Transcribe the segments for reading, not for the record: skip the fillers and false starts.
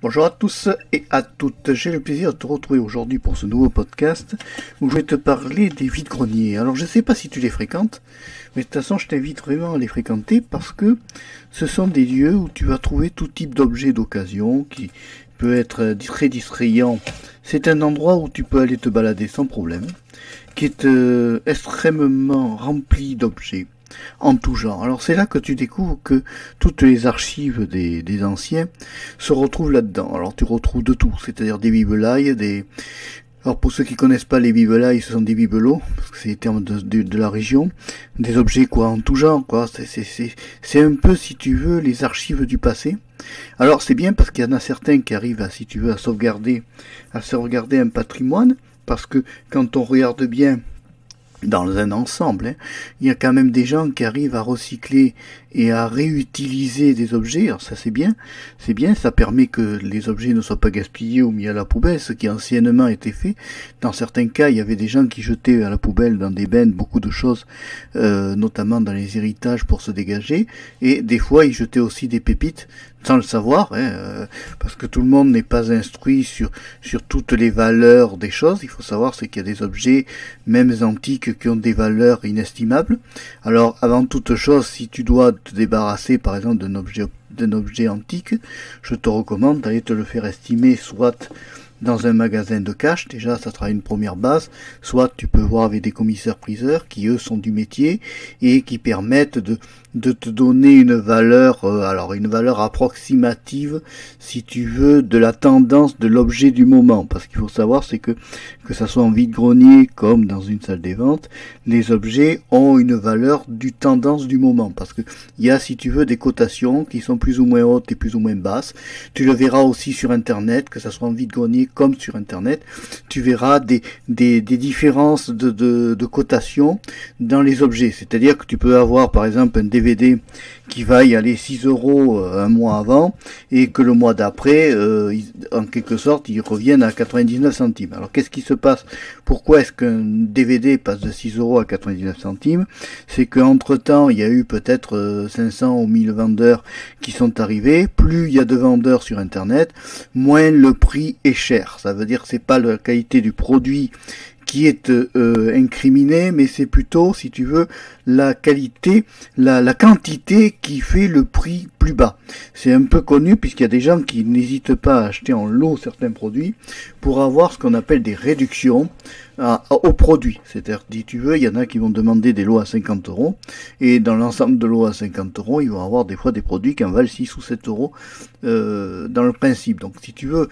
Bonjour à tous et à toutes, j'ai le plaisir de te retrouver aujourd'hui pour ce nouveau podcast où je vais te parler des vide-greniers. Alors je ne sais pas si tu les fréquentes, mais de toute façon je t'invite vraiment à les fréquenter parce que ce sont des lieux où tu vas trouver tout type d'objets d'occasion qui peut être très distrayant. C'est un endroit où tu peux aller te balader sans problème, qui est extrêmement rempli d'objets en tout genre. Alors c'est là que tu découvres que toutes les archives des anciens se retrouvent là-dedans. Alors tu retrouves de tout, c'est-à-dire des bibelailles, alors pour ceux qui connaissent pas les bibelailles, ce sont des bibelots, parce que c'est les termes de la région, des objets en tout genre, c'est un peu, si tu veux, les archives du passé. Alors c'est bien parce qu'il y en a certains qui arrivent à, si tu veux, à sauvegarder un patrimoine, parce que quand on regarde bien dans un ensemble, il y a quand même des gens qui arrivent à recycler et à réutiliser des objets. Alors ça c'est bien, ça permet que les objets ne soient pas gaspillés ou mis à la poubelle, ce qui anciennement était fait. Dans certains cas, il y avait des gens qui jetaient à la poubelle dans des bennes beaucoup de choses, notamment dans les héritages pour se dégager, et des fois ils jetaient aussi des pépites sans le savoir, parce que tout le monde n'est pas instruit sur toutes les valeurs des choses. Il faut savoir c'est qu'il y a des objets, même antiques, qui ont des valeurs inestimables. Alors, avant toute chose, si tu dois te débarrasser, par exemple, d'un objet antique, je te recommande d'aller te le faire estimer, soit dans un magasin de cash, déjà ça sera une première base, soit tu peux voir avec des commissaires-priseurs qui eux sont du métier et qui permettent de te donner une valeur, une valeur approximative, si tu veux, de la tendance de l'objet du moment. Parce qu'il faut savoir, c'est que ça soit en vide-grenier comme dans une salle des ventes, les objets ont une valeur du tendance du moment. Parce que il y a, si tu veux, des cotations qui sont plus ou moins hautes et plus ou moins basses. Tu le verras aussi sur Internet, que ça soit en vide-grenier comme sur Internet. Tu verras des différences de cotation dans les objets. C'est-à-dire que tu peux avoir, par exemple, un DVD qui va y aller 6 € un mois avant et que le mois d'après, en quelque sorte, ils reviennent à 99 centimes. Alors qu'est-ce qui se passe? Pourquoi est-ce qu'un DVD passe de 6 € à 99 centimes? C'est qu'entre temps, il y a eu peut-être 500 ou 1000 vendeurs qui sont arrivés. Plus il y a de vendeurs sur Internet, moins le prix est cher. Ça veut dire que c'est pas la qualité du produit qui est incriminé, mais c'est plutôt, si tu veux, la qualité, la quantité qui fait le prix plus bas. C'est un peu connu puisqu'il y a des gens qui n'hésitent pas à acheter en lot certains produits pour avoir ce qu'on appelle des réductions au produit. C'est-à-dire, si tu veux, il y en a qui vont demander des lots à 50 € et dans l'ensemble de lots à 50 €, ils vont avoir des fois des produits qui en valent 6 ou 7 € dans le principe. Donc, si tu veux,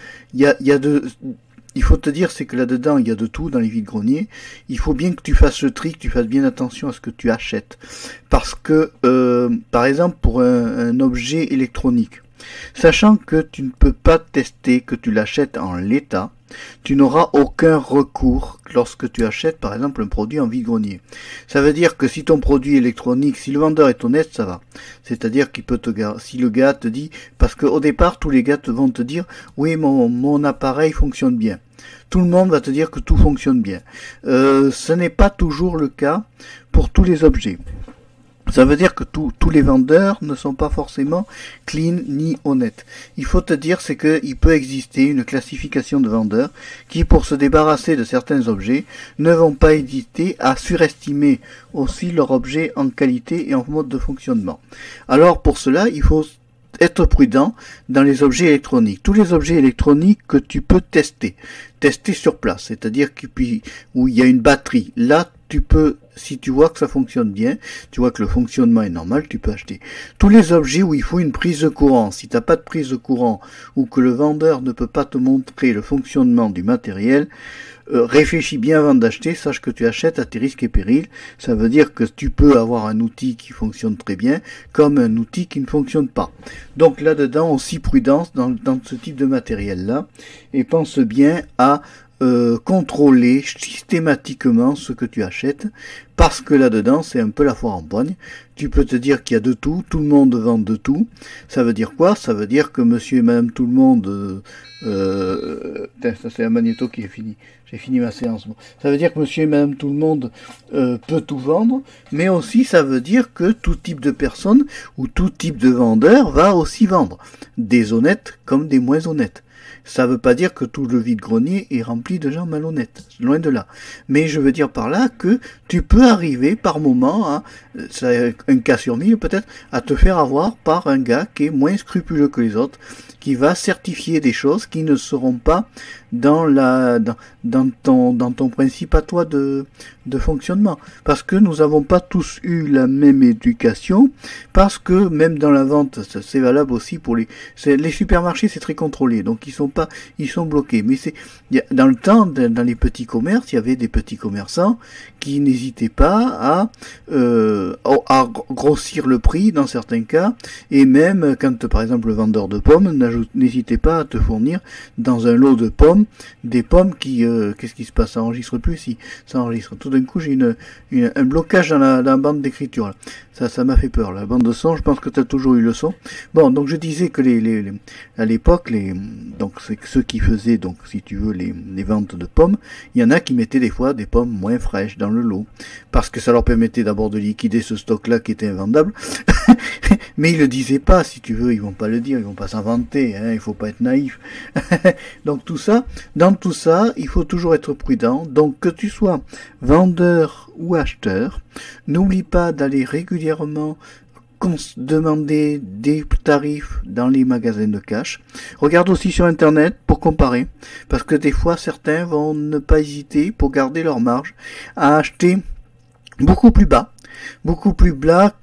il faut te dire, c'est que là-dedans, il y a de tout dans les vide-greniers. Il faut bien que tu fasses le tri, que tu fasses bien attention à ce que tu achètes. Parce que, par exemple, pour un objet électronique, sachant que tu ne peux pas tester, que tu l'achètes en l'état, tu n'auras aucun recours lorsque tu achètes par exemple un produit en vide-grenier. Ça veut dire que si ton produit électronique, si le vendeur est honnête, ça va. C'est-à-dire qu'il peut si le gars te dit, parce qu'au départ tous les gars vont te dire, oui mon appareil fonctionne bien. Tout le monde va te dire que tout fonctionne bien. Ce n'est pas toujours le cas pour tous les objets. Ça veut dire que tous les vendeurs ne sont pas forcément clean ni honnêtes. Il faut te dire, c'est qu'il peut exister une classification de vendeurs qui, pour se débarrasser de certains objets, ne vont pas hésiter à surestimer aussi leur objet en qualité et en mode de fonctionnement. Alors pour cela, il faut être prudent dans les objets électroniques. Tous les objets électroniques que tu peux tester sur place, c'est-à-dire où il y a une batterie. Là, tu peux, si tu vois que ça fonctionne bien, tu vois que le fonctionnement est normal, tu peux acheter. Tous les objets où il faut une prise de courant, si tu n'as pas de prise de courant ou que le vendeur ne peut pas te montrer le fonctionnement du matériel, réfléchis bien avant d'acheter, sache que tu achètes à tes risques et périls. Ça veut dire que tu peux avoir un outil qui fonctionne très bien, comme un outil qui ne fonctionne pas. Donc là-dedans, aussi prudence dans ce type de matériel-là, et pense bien à à contrôler systématiquement ce que tu achètes, parce que là-dedans, c'est un peu la foire en poigne. Tu peux te dire qu'il y a de tout le monde vend de tout. Ça veut dire quoi? Ça veut dire que monsieur et madame tout le monde... ça c'est un magnéto qui est fini. J'ai fini ma séance. Bon. Ça veut dire que monsieur et madame tout le monde peut tout vendre, mais aussi ça veut dire que tout type de personne ou tout type de vendeur va aussi vendre. Des honnêtes comme des moins honnêtes. Ça veut pas dire que tout le vide-grenier est rempli de gens malhonnêtes, loin de là. Mais je veux dire par là que tu peux arriver par moment, à, c'est un cas sur 1000 peut-être, à te faire avoir par un gars qui est moins scrupuleux que les autres, qui va certifier des choses qui ne seront pas dans ton principe à toi de fonctionnement. Parce que nous n'avons pas tous eu la même éducation, parce que même dans la vente, c'est valable aussi pour les supermarchés, c'est très contrôlé, donc ils sont bloqués. Mais dans le temps, dans les petits commerces, il y avait des petits commerçants qui n'hésitaient pas à grossir le prix dans certains cas, et même quand par exemple le vendeur de pommes n'hésitait pas à te fournir dans un lot de pommes des pommes qui qu'est-ce qui se passe, ça enregistre plus? Si ça enregistre, tout d'un coup j'ai un blocage dans la bande d'écriture là. Ça m'a fait peur, la bande de son. Je pense que tu as toujours eu le son. Bon, donc je disais que à l'époque, donc c'est ceux qui faisaient, donc si tu veux, les ventes de pommes, il y en a qui mettaient des fois des pommes moins fraîches dans le lot, parce que ça leur permettait d'abord de liquider ce stock-là qui était invendable. Mais ils le disaient pas, si tu veux, ils vont pas le dire, ils vont pas s'inventer, hein, il faut pas être naïf. Donc dans tout ça, il faut toujours être prudent. Donc que tu sois vendeur ou acheteur, n'oublie pas d'aller régulièrement demander des tarifs dans les magasins de cash. Regarde aussi sur internet pour comparer, parce que des fois certains vont ne pas hésiter pour garder leur marge à acheter beaucoup plus bas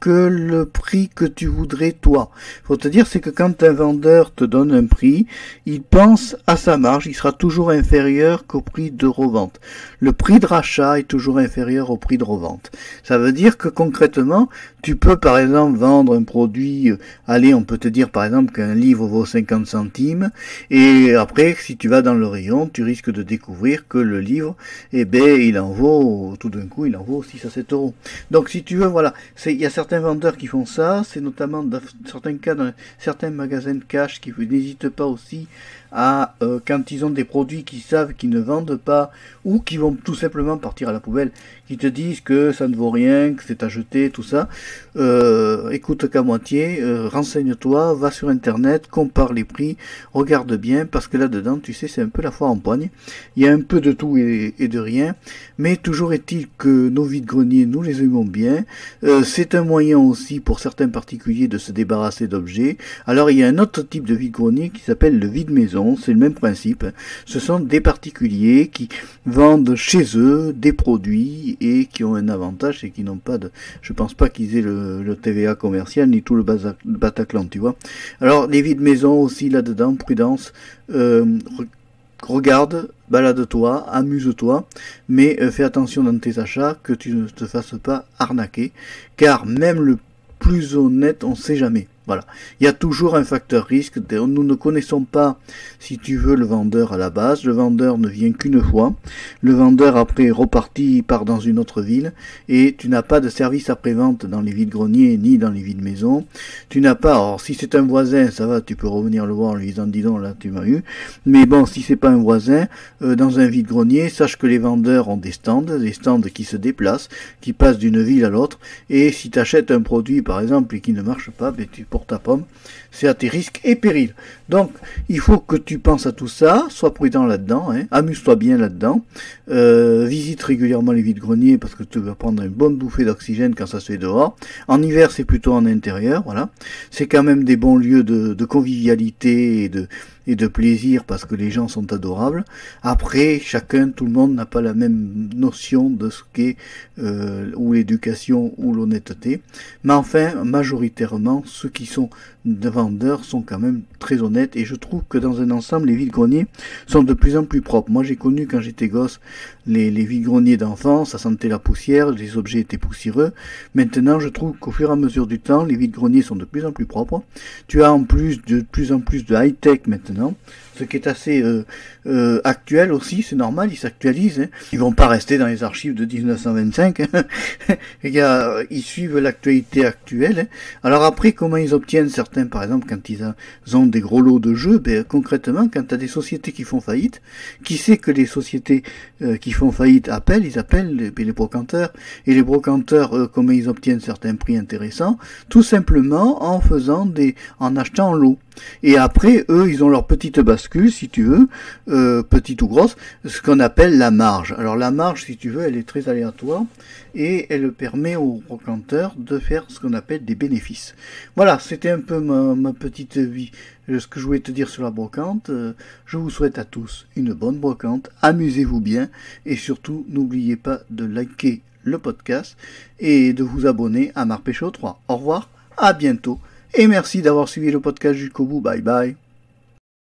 que le prix que tu voudrais toi. Faut te dire, c'est que quand un vendeur te donne un prix, il pense à sa marge, il sera toujours inférieur qu'au prix de revente. Le prix de rachat est toujours inférieur au prix de revente. Ça veut dire que concrètement, tu peux par exemple vendre un produit, allez, on peut te dire par exemple qu'un livre vaut 50 centimes, et après, si tu vas dans le rayon, tu risques de découvrir que le livre, eh ben, il en vaut 6 à 7 euros. Donc, si tu veux, voilà, il y a certains vendeurs qui font ça, c'est notamment dans certains cas, dans certains magasins de cash qui n'hésitent pas aussi à, quand ils ont des produits qu'ils savent qu'ils ne vendent pas, ou qui vont tout simplement partir à la poubelle, qui te disent que ça ne vaut rien, que c'est à jeter, tout ça, écoute qu'à moitié, renseigne-toi, va sur internet, compare les prix, regarde bien, parce que là-dedans, tu sais, c'est un peu la foire en poigne, il y a un peu de tout et de rien, mais toujours est-il que nos vides-greniers, nous les aimons bien, c'est un moyen aussi pour certains particuliers de se débarrasser d'objets. Alors il y a un autre type de vide-grenier qui s'appelle le vide-maison, c'est le même principe, ce sont des particuliers qui vendent chez eux des produits et qui ont un avantage, c'est qu'ils n'ont pas je pense pas qu'ils aient le TVA commercial ni tout le Bataclan, tu vois. Alors les vides-maisons aussi là-dedans, prudence, regarde, balade-toi, amuse-toi, mais fais attention dans tes achats que tu ne te fasses pas arnaquer, car même le plus honnête, on ne sait jamais. Voilà. Il y a toujours un facteur risque. Nous ne connaissons pas, si tu veux, le vendeur à la base. Le vendeur ne vient qu'une fois. Le vendeur, après, reparti, part dans une autre ville. Et tu n'as pas de service après-vente dans les vides-greniers ni dans les vides-maisons. Tu n'as pas, alors, si c'est un voisin, ça va, tu peux revenir le voir en lui disant, dis donc, là, tu m'as eu. Mais bon, si c'est pas un voisin, dans un vide-grenier, sache que les vendeurs ont des stands qui se déplacent, qui passent d'une ville à l'autre. Et si tu achètes un produit, par exemple, et qui ne marche pas, ben, pour ta pomme, c'est à tes risques et périls. Donc, il faut que tu penses à tout ça, sois prudent là-dedans, hein, amuse-toi bien là-dedans, visite régulièrement les vides-greniers parce que tu vas prendre une bonne bouffée d'oxygène quand ça se fait dehors. En hiver, c'est plutôt en intérieur, voilà. C'est quand même des bons lieux de convivialité et de plaisir parce que les gens sont adorables. Après, tout le monde n'a pas la même notion de ce qu'est ou l'éducation ou l'honnêteté. Mais enfin, majoritairement, ceux qui sont devant vendeurs sont quand même très honnêtes, et je trouve que dans un ensemble, les vides-greniers sont de plus en plus propres. Moi, j'ai connu quand j'étais gosse les vides-greniers d'enfants, ça sentait la poussière, les objets étaient poussiéreux. Maintenant, je trouve qu'au fur et à mesure du temps, les vides-greniers sont de plus en plus propres. Tu as en plus de plus en plus de high-tech maintenant, ce qui est assez actuel aussi, c'est normal, ils s'actualisent. Hein. Ils vont pas rester dans les archives de 1925. Ils suivent l'actualité actuelle. Hein. Alors après, comment ils obtiennent certains, par exemple, quand ils ont des gros lots de jeux, concrètement, quand tu as des sociétés qui font faillite, qui sait que les sociétés qui font faillite ils appellent les brocanteurs. Et les brocanteurs, comment ils obtiennent certains prix intéressants? Tout simplement en achetant en lot. Et après, eux, ils ont leur petite bascule, si tu veux, petite ou grosse, ce qu'on appelle la marge. Alors la marge, si tu veux, elle est très aléatoire et elle permet aux brocanteurs de faire ce qu'on appelle des bénéfices. Voilà, c'était un peu ma petite vie, ce que je voulais te dire sur la brocante. Je vous souhaite à tous une bonne brocante, amusez-vous bien et surtout, n'oubliez pas de liker le podcast et de vous abonner à Marc Péchaud 3. Au revoir, à bientôt. Et merci d'avoir suivi le podcast jusqu'au bout. Bye bye.